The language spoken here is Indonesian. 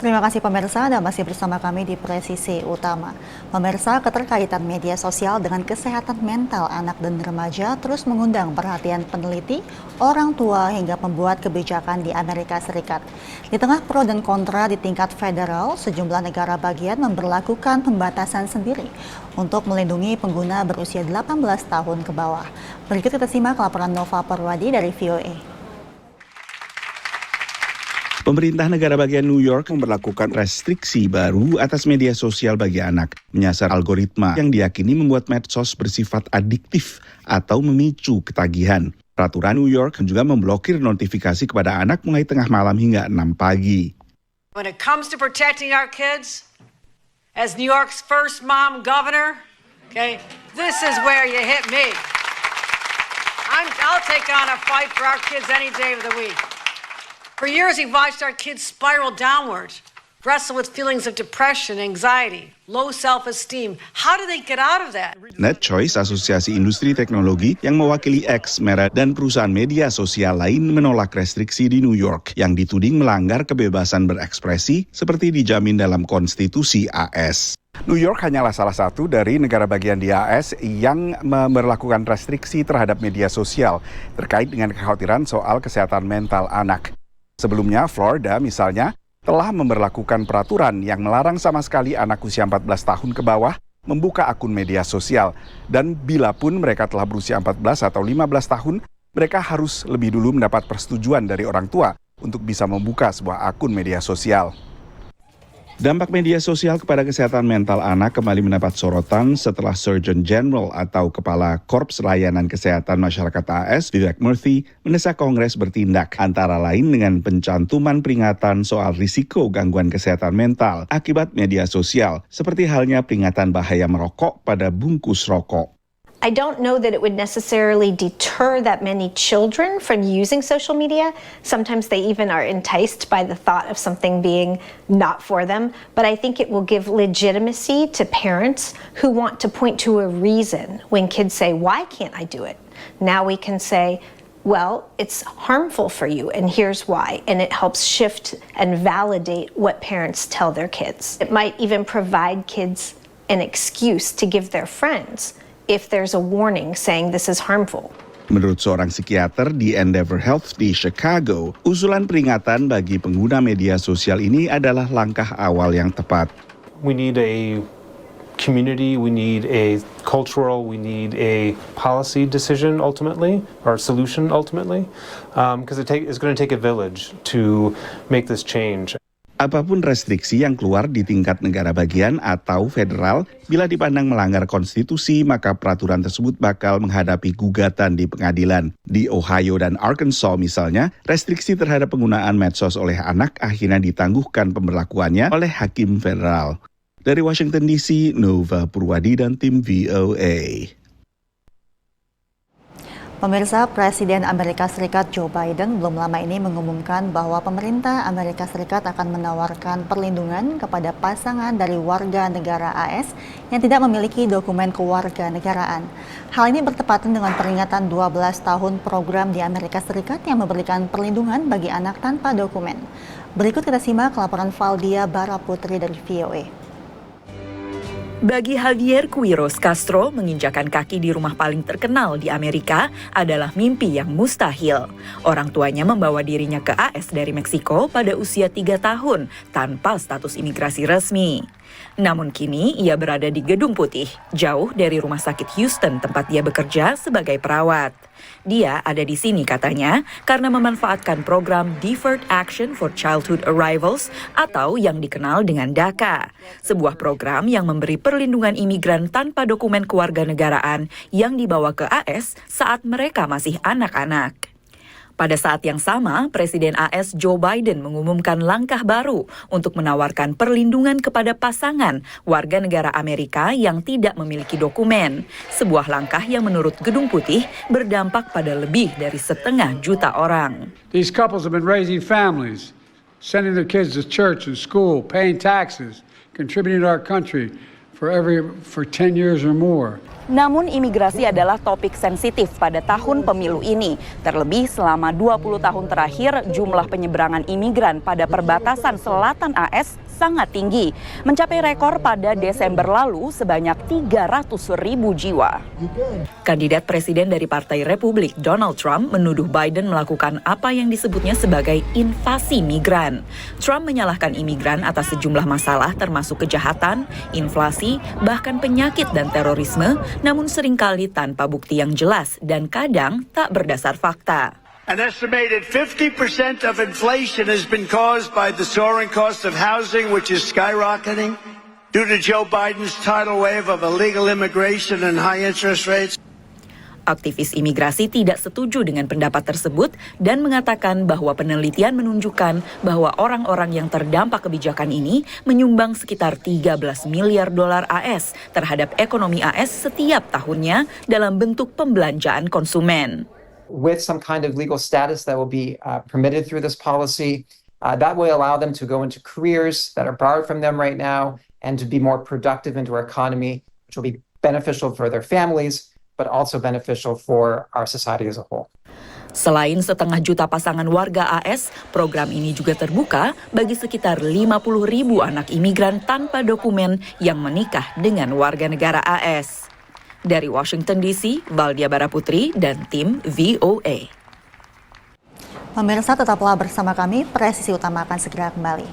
Terima kasih pemirsa, Anda masih bersama kami di Presisi Utama. Pemirsa, keterkaitan media sosial dengan kesehatan mental anak dan remaja terus mengundang perhatian peneliti, orang tua hingga pembuat kebijakan di Amerika Serikat. Di tengah pro dan kontra di tingkat federal, sejumlah negara bagian memberlakukan pembatasan sendiri untuk melindungi pengguna berusia 18 tahun ke bawah. Berikut kita simak laporan Nova Purwadi dari VOA. Pemerintah negara bagian New York memberlakukan restriksi baru atas media sosial bagi anak, menyasar algoritma yang diyakini membuat medsos bersifat adiktif atau memicu ketagihan. Peraturan New York juga memblokir notifikasi kepada anak mulai tengah malam hingga 6 pagi. When it comes to protecting our kids, as New York's first mom governor, okay, this is where you hit me. I'll take on a fight for our kids any day of the week. For years, we've watched our kids spiral downward, wrestle with feelings of depression, anxiety, low self-esteem. How do they get out of that? NetChoice, Asosiasi Industri Teknologi yang mewakili X, Meta, dan perusahaan media sosial lain menolak restriksi di New York yang dituding melanggar kebebasan berekspresi seperti dijamin dalam konstitusi AS. New York hanyalah salah satu dari negara bagian di AS yang memberlakukan restriksi terhadap media sosial terkait dengan kekhawatiran soal kesehatan mental anak. Sebelumnya, Florida misalnya telah memberlakukan peraturan yang melarang sama sekali anak usia 14 tahun ke bawah membuka akun media sosial. Dan bila pun mereka telah berusia 14 atau 15 tahun, mereka harus lebih dulu mendapat persetujuan dari orang tua untuk bisa membuka sebuah akun media sosial. Dampak media sosial kepada kesehatan mental anak kembali mendapat sorotan setelah Surgeon General atau Kepala Korps Layanan Kesehatan Masyarakat AS, Vivek Murthy, mendesak Kongres bertindak, antara lain dengan pencantuman peringatan soal risiko gangguan kesehatan mental akibat media sosial, seperti halnya peringatan bahaya merokok pada bungkus rokok. I don't know that it would necessarily deter that many children from using social media. Sometimes they even are enticed by the thought of something being not for them. But I think it will give legitimacy to parents who want to point to a reason when kids say, why can't I do it? Now we can say, well, it's harmful for you, and here's why. And it helps shift and validate what parents tell their kids. It might even provide kids an excuse to give their friends if there's a warning saying this is harmful. Menurut seorang psikiater di Endeavor Health di Chicago, usulan peringatan bagi pengguna media sosial ini adalah langkah awal yang tepat. We need a community, we need a cultural, we need a policy decision ultimately, or solution ultimately, because it's going to take a village to make this change. Apapun restriksi yang keluar di tingkat negara bagian atau federal, bila dipandang melanggar konstitusi, maka peraturan tersebut bakal menghadapi gugatan di pengadilan. Di Ohio dan Arkansas misalnya, restriksi terhadap penggunaan medsos oleh anak akhirnya ditangguhkan pemberlakuannya oleh hakim federal. Dari Washington DC, Nova Purwadi dan tim VOA. Pemirsa, Presiden Amerika Serikat Joe Biden belum lama ini mengumumkan bahwa pemerintah Amerika Serikat akan menawarkan perlindungan kepada pasangan dari warga negara AS yang tidak memiliki dokumen kewarganegaraan. Hal ini bertepatan dengan peringatan 12 tahun program di Amerika Serikat yang memberikan perlindungan bagi anak tanpa dokumen. Berikut kita simak laporan Valdia Baraputri dari VOA. Bagi Javier Quiros Castro, menginjakan kaki di rumah paling terkenal di Amerika adalah mimpi yang mustahil. Orang tuanya membawa dirinya ke AS dari Meksiko pada usia 3 tahun tanpa status imigrasi resmi. Namun kini ia berada di Gedung Putih, jauh dari rumah sakit Houston tempat dia bekerja sebagai perawat. Dia ada di sini katanya karena memanfaatkan program Deferred Action for Childhood Arrivals atau yang dikenal dengan DACA, sebuah program yang memberi perlindungan imigran tanpa dokumen kewarganegaraan yang dibawa ke AS saat mereka masih anak-anak. Pada saat yang sama, Presiden AS Joe Biden mengumumkan langkah baru untuk menawarkan perlindungan kepada pasangan warga negara Amerika yang tidak memiliki dokumen. Sebuah langkah yang menurut Gedung Putih berdampak pada lebih dari 500,000 orang. These couples have been raising families, sending their kids to church and school, paying taxes, contributing to our country for 10 years or more. Namun imigrasi adalah topik sensitif pada tahun pemilu ini. Terlebih selama 20 tahun terakhir, jumlah penyeberangan imigran pada perbatasan selatan AS sangat tinggi, mencapai rekor pada Desember lalu sebanyak 300.000 jiwa. Kandidat presiden dari Partai Republik, Donald Trump, menuduh Biden melakukan apa yang disebutnya sebagai invasi migran. Trump menyalahkan imigran atas sejumlah masalah termasuk kejahatan, inflasi, bahkan penyakit dan terorisme, namun seringkali tanpa bukti yang jelas dan kadang tak berdasar fakta. An estimated 50% of inflation has been caused by the soaring cost of housing, which is skyrocketing due to Joe Biden's tidal wave of illegal immigration and high interest rates. Aktivis imigrasi tidak setuju dengan pendapat tersebut dan mengatakan bahwa penelitian menunjukkan bahwa orang-orang yang terdampak kebijakan ini menyumbang sekitar 13 miliar dolar AS terhadap ekonomi AS setiap tahunnya dalam bentuk pembelanjaan konsumen. With some kind of legal status that will be permitted through this policy, that will allow them to go into careers that are borrowed from them right now and to be more productive into our economy, which will be beneficial for their families, but also beneficial for our society as a whole. Selain 1,5 juta pasangan warga AS, program ini juga terbuka bagi sekitar 50.000 anak imigran tanpa dokumen yang menikah dengan warga negara AS. Dari Washington DC, Valdia Baraputri dan tim VOA. Pemirsa, tetaplah bersama kami, Presisi Utama akan segera kembali.